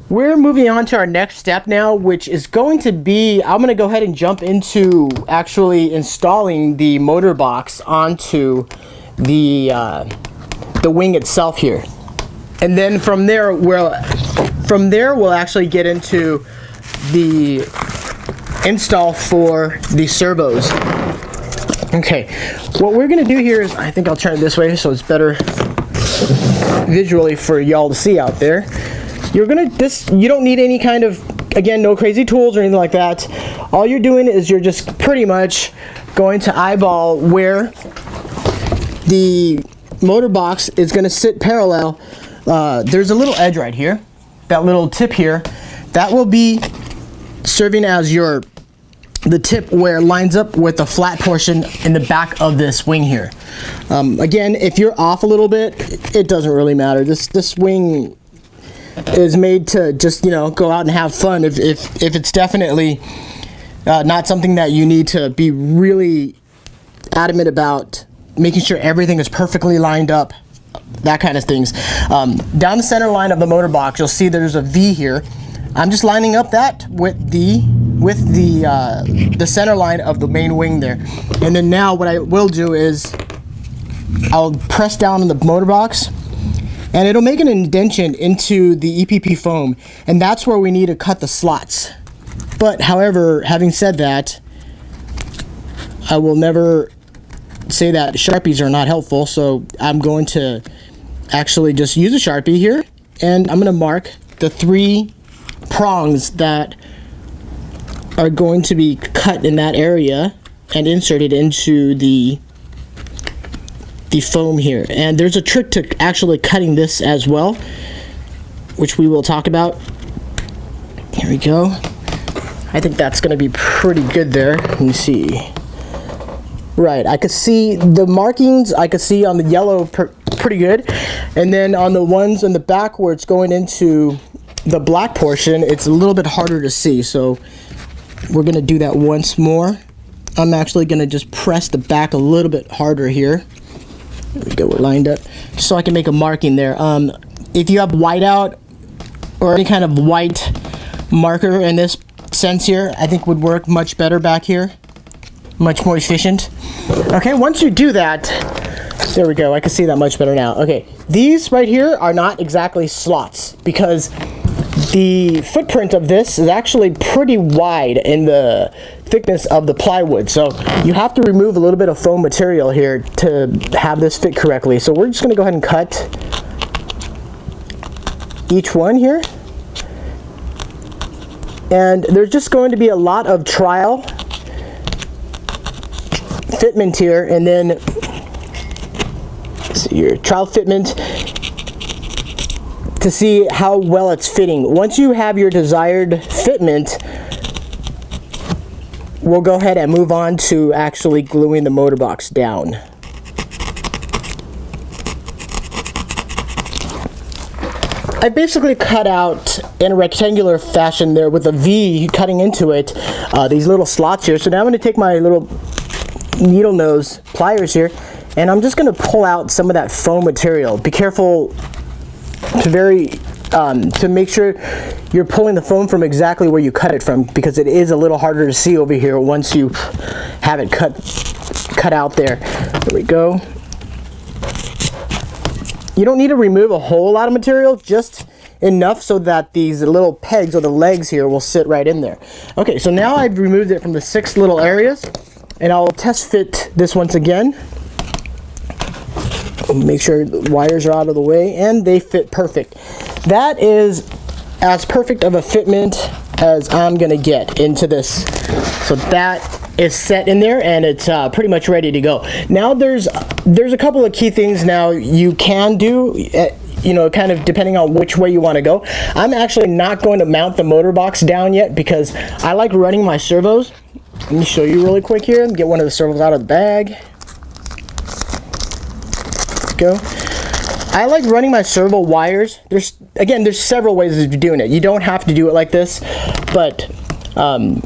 We're moving on to our next step now, which is going to be, I'm going to go ahead and jump into actually installing the motor box onto the wing itself here. And then from there we'll actually get into the install for the servos. Okay, what we're going to do here is, I think I'll turn it this way so it's better visually for y'all to see out there. You don't need any kind of, again, no crazy tools or anything like that. All you're doing is you're just pretty much going to eyeball where the motor box is going to sit parallel. There's a little edge right here, that little tip here, that will be serving as the tip where it lines up with the flat portion in the back of this wing here. Again, if you're off a little bit, it doesn't really matter. This wing is made to just, you know, go out and have fun. If it's definitely not something that you need to be really adamant about making sure everything is perfectly lined up, that kind of things. Down the center line of the motor box, you'll see there's a V here. I'm just lining up that with the center line of the main wing there. And then now what I will do is I'll press down on the motor box, and it'll make an indentation into the EPP foam, and that's where we need to cut the slots. But however, having said that, I will never say that Sharpies are not helpful, so I'm going to actually just use a Sharpie here, and I'm going to mark the 3 prongs that are going to be cut in that area and inserted into the foam here. And there's a trick to actually cutting this as well, which we will talk about. Here we go. I think that's going to be pretty good there. Let me see. Right, I could see the markings, I could see on the yellow pretty good, and then on the ones in the back where it's going into the black portion, it's a little bit harder to see. So we're going to do that once more. I'm actually going to just press the back a little bit harder here. There we go, we're lined up, so I can make a marking there. If you have whiteout or any kind of white marker in this sense here, I think would work much better back here, much more efficient. Okay, once you do that, there we go, I can see that much better now. Okay, these right here are not exactly slots because the footprint of this is actually pretty wide in the thickness of the plywood, so you have to remove a little bit of foam material here to have this fit correctly. So we're just going to go ahead and cut each one here, and there's just going to be a lot of trial fitment here, and then see your trial fitment to see how well it's fitting. Once you have your desired fitment, we'll go ahead and move on to actually gluing the motor box down. I basically cut out in a rectangular fashion there with a V cutting into it, these little slots here. So now I'm going to take my little needle nose pliers here, and I'm just going to pull out some of that foam material. Be careful to make sure you're pulling the foam from exactly where you cut it from, because it is a little harder to see over here once you have it cut out there. There we go. You don't need to remove a whole lot of material, just enough so that these little pegs or the legs here will sit right in there. Okay, so now I've removed it from the 6 little areas, and I'll test fit this once again. Make sure the wires are out of the way, and they fit perfect. That is as perfect of a fitment as I'm gonna get into this. So that is set in there, and it's pretty much ready to go. Now there's a couple of key things now you can do, you know, kind of depending on which way you want to go. I'm actually not going to mount the motor box down yet because I like running my servos. Let me show you really quick here. Get one of the servos out of the bag. Go. I like running my servo wires. There's several ways of doing it. You don't have to do it like this, but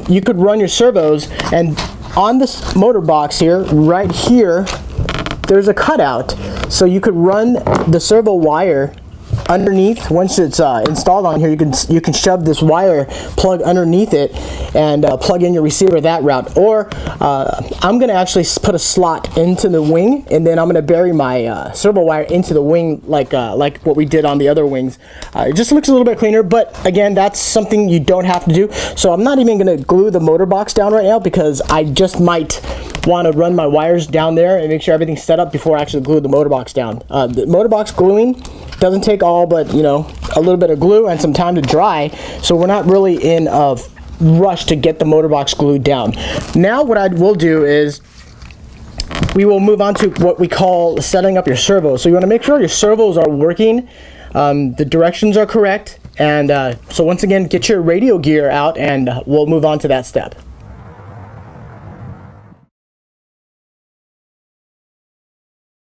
you could run your servos, and on this motor box here, right here, there's a cutout, so you could run the servo wire underneath. Once it's installed on here, you can shove this wire plug underneath it and plug in your receiver that route. Or I'm gonna actually put a slot into the wing, and then I'm gonna bury my servo wire into the wing like what we did on the other wings. It just looks a little bit cleaner, but again, that's something you don't have to do. So I'm not even gonna glue the motor box down right now, because I just might want to run my wires down there and make sure everything's set up before I actually glue the motor box down. The motor box gluing doesn't take all but, you know, a little bit of glue and some time to dry, so we're not really in a rush to get the motor box glued down. Now what I will do is we will move on to what we call setting up your servos. So you want to make sure your servos are working, the directions are correct, and so once again, get your radio gear out and we'll move on to that step.